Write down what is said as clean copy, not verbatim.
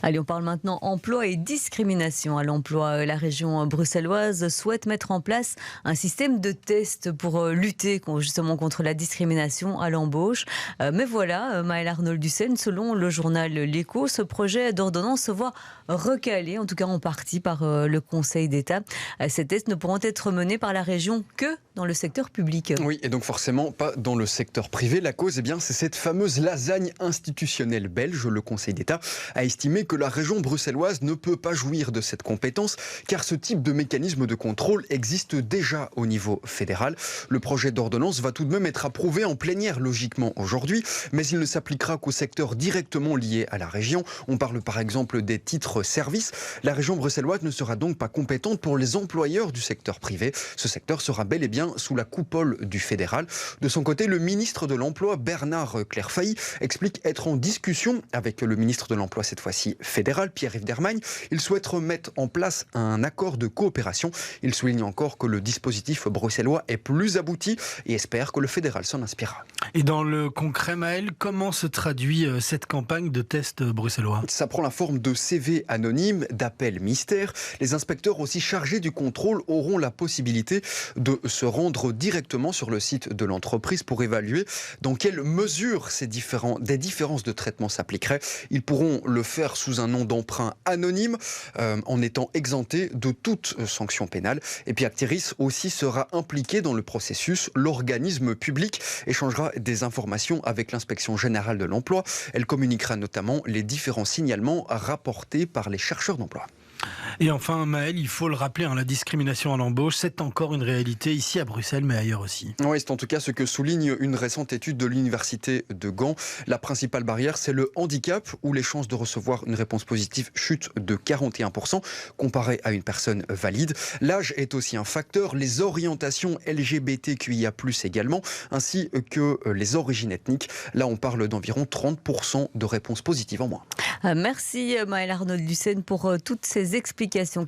Allez, on parle maintenant emploi et discrimination à l'emploi. La région bruxelloise souhaite mettre en place un système de tests pour lutter justement contre la discrimination à l'embauche. Mais voilà, Maëlle Arnold-Dussen, selon le journal L'Écho, ce projet d'ordonnance se voit recalé, en tout cas en partie par le Conseil d'État. Ces tests ne pourront être menés par la région que dans le secteur public. Oui, et donc forcément pas dans le secteur privé. La cause, c'est cette fameuse lasagne institutionnelle belge. Le Conseil d'État a estimé que la région bruxelloise ne peut pas jouir de cette compétence, car ce type de mécanisme de contrôle existe déjà au niveau fédéral. Le projet d'ordonnance va tout de même être approuvé en plénière logiquement aujourd'hui, mais il ne s'appliquera qu'au secteur directement lié à la région. On parle par exemple des titres-services. La région bruxelloise ne sera donc pas compétente pour les employeurs du secteur privé. Ce secteur sera bel et bien sous la coupole du fédéral. De son côté, le ministre de l'Emploi, Bernard Clairfailly, explique être en discussion avec le ministre de l'Emploi, cette fois-ci fédéral, Pierre-Yves Dermagne. Il souhaite remettre en place un accord de coopération. Il souligne encore que le dispositif bruxellois est plus abouti et espère que le fédéral s'en inspirera. Et dans le concret, Maëlle, comment se traduit cette campagne de tests bruxellois ? Ça prend la forme de CV anonymes, d'appels mystères. Les inspecteurs aussi chargés du contrôle auront la possibilité de se rendre directement sur le site de l'entreprise pour évaluer dans quelle mesure des différences de traitement s'appliqueraient. Ils pourront le faire sous un nom d'emprunt anonyme en étant exemptés de toute sanction pénale. Et puis Actiris aussi sera impliqué dans le processus. L'organisme public échangera des informations avec l'inspection générale de l'emploi. Elle communiquera notamment les différents signalements rapportés par les chercheurs d'emploi. Et enfin, Maëlle, il faut le rappeler, la discrimination à l'embauche, c'est encore une réalité ici à Bruxelles, mais ailleurs aussi. Oui, c'est en tout cas ce que souligne une récente étude de l'université de Gand. La principale barrière, c'est le handicap, où les chances de recevoir une réponse positive chutent de 41%, comparé à une personne valide. L'âge est aussi un facteur, les orientations LGBTQIA+, également, ainsi que les origines ethniques. Là, on parle d'environ 30% de réponses positives en moins. Merci Maëlle Arnold-Dussen pour toutes ces explications.